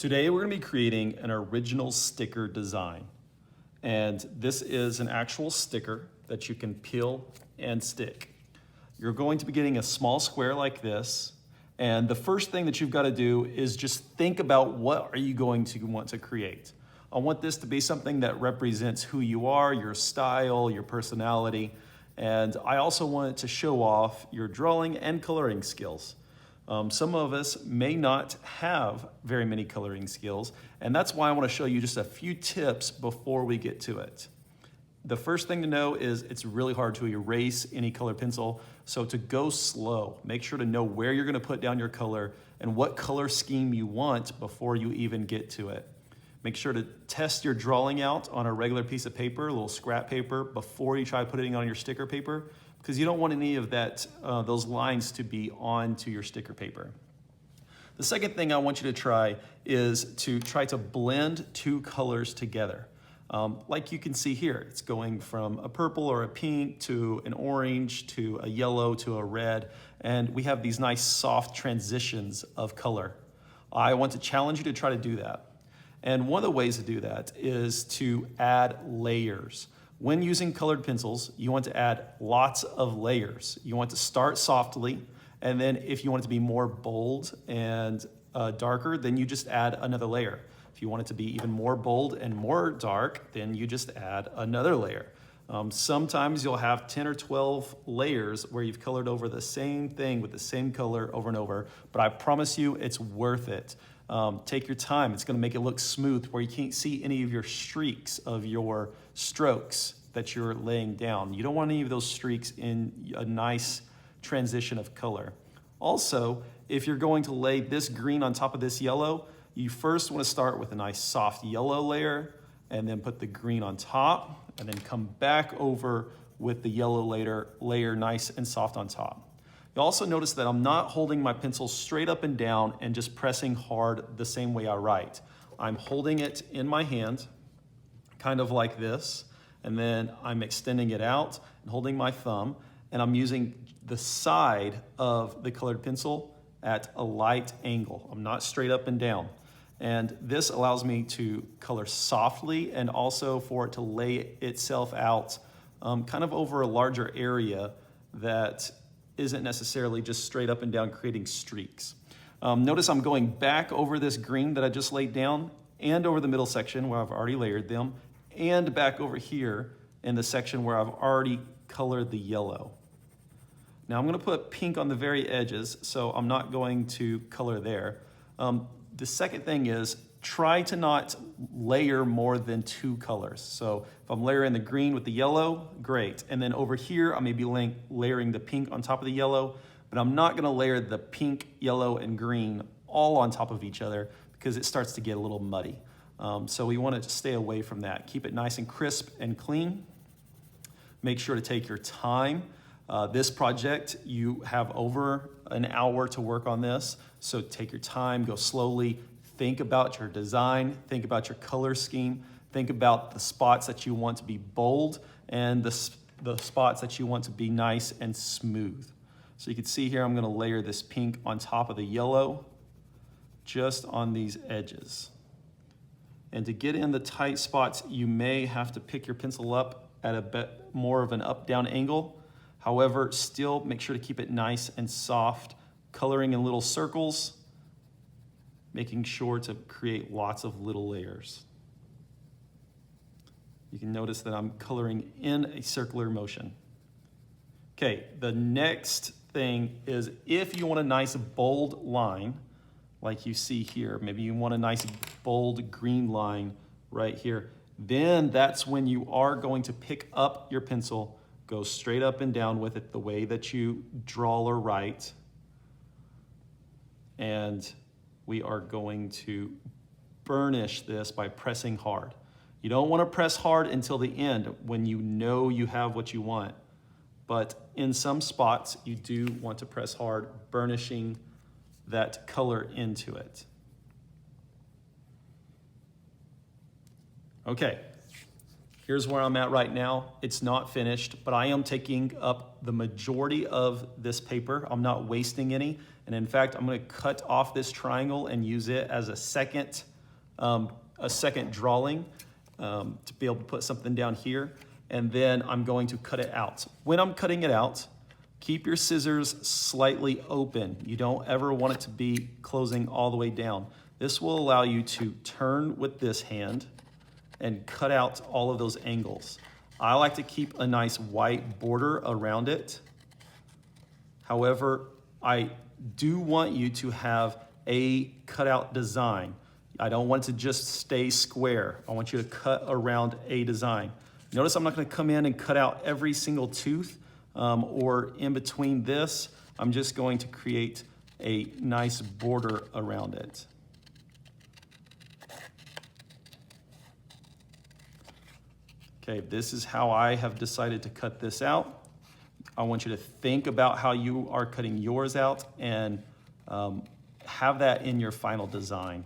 Today we're going to be creating an original sticker design. And this is an actual sticker that you can peel and stick. You're going to be getting a small square like this. And the first thing that you've got to do is just think about what are you going to want to create. I want this to be something that represents who you are, your style, your personality. And I also want it to show off your drawing and coloring skills. Some of us may not have very many coloring skills, and that's why I want to show you just a few tips before we get to it. The first thing to know is it's really hard to erase any colored pencil, so to go slow, make sure to know where you're going to put down your color and what color scheme you want before you even get to it. Make sure to test your drawing out on a regular piece of paper, a little scrap paper, before you try putting it on your sticker paper, because you don't want any of that, those lines to be onto your sticker paper. The second thing I want you to try is to try to blend two colors together. Like you can see here, it's going from a purple or a pink to an orange to a yellow to a red, and we have these nice soft transitions of color. I want to challenge you to try to do that. And one of the ways to do that is to add layers. When using colored pencils, you want to add lots of layers. You want to start softly, and then if you want it to be more bold and darker, then you just add another layer. If you want it to be even more bold and more dark, then you just add another layer. Sometimes you'll have 10 or 12 layers where you've colored over the same thing with the same color over and over, but I promise you it's worth it. Take your time. It's going to make it look smooth where you can't see any of your streaks of your strokes that you're laying down. You don't want any of those streaks in a nice transition of color. Also, if you're going to lay this green on top of this yellow, you first want to start with a nice soft yellow layer and then put the green on top and then come back over with the yellow layer nice and soft on top. You'll also notice that I'm not holding my pencil straight up and down and just pressing hard the same way I write. I'm holding it in my hand, kind of like this, and then I'm extending it out and holding my thumb, and I'm using the side of the colored pencil at a light angle. I'm not straight up and down. And this allows me to color softly and also for it to lay itself out kind of over a larger area that isn't necessarily just straight up and down creating streaks. Notice I'm going back over this green that I just laid down and over the middle section where I've already layered them and back over here in the section where I've already colored the yellow. Now I'm going to put pink on the very edges, so I'm not going to color there. The second thing is try to not layer more than two colors. So if I'm layering the green with the yellow, great. And then over here, I may be layering the pink on top of the yellow, but I'm not gonna layer the pink, yellow, and green all on top of each other because it starts to get a little muddy. So we want to stay away from that. Keep it nice and crisp and clean. Make sure to take your time. This project, you have over an hour to work on this, so take your time, go slowly, think about your design, think about your color scheme, think about the spots that you want to be bold and the spots that you want to be nice and smooth. So you can see here, I'm gonna layer this pink on top of the yellow, just on these edges. And to get in the tight spots, you may have to pick your pencil up at a bit more of an up-down angle. However, still make sure to keep it nice and soft, coloring in little circles, making sure to create lots of little layers. You can notice that I'm coloring in a circular motion. Okay, the next thing is if you want a nice bold line, like you see here, maybe you want a nice bold green line right here, then that's when you are going to pick up your pencil, go straight up and down with it the way that you draw or write. And we are going to burnish this by pressing hard. You don't want to press hard until the end when you know you have what you want. But in some spots, you do want to press hard, burnishing that color into it. Okay. Here's where I'm at right now. It's not finished, but I am taking up the majority of this paper. I'm not wasting any. And in fact, I'm gonna cut off this triangle and use it as a second a second drawing to be able to put something down here. And then I'm going to cut it out. When I'm cutting it out, keep your scissors slightly open. You don't ever want it to be closing all the way down. This will allow you to turn with this hand and cut out all of those angles. I like to keep a nice white border around it. However, I do want you to have a cutout design. I don't want it to just stay square. I want you to cut around a design. Notice I'm not going to come in and cut out every single tooth or in between this. I'm just going to create a nice border around it. Okay, this is how I have decided to cut this out. I want you to think about how you are cutting yours out and have that in your final design.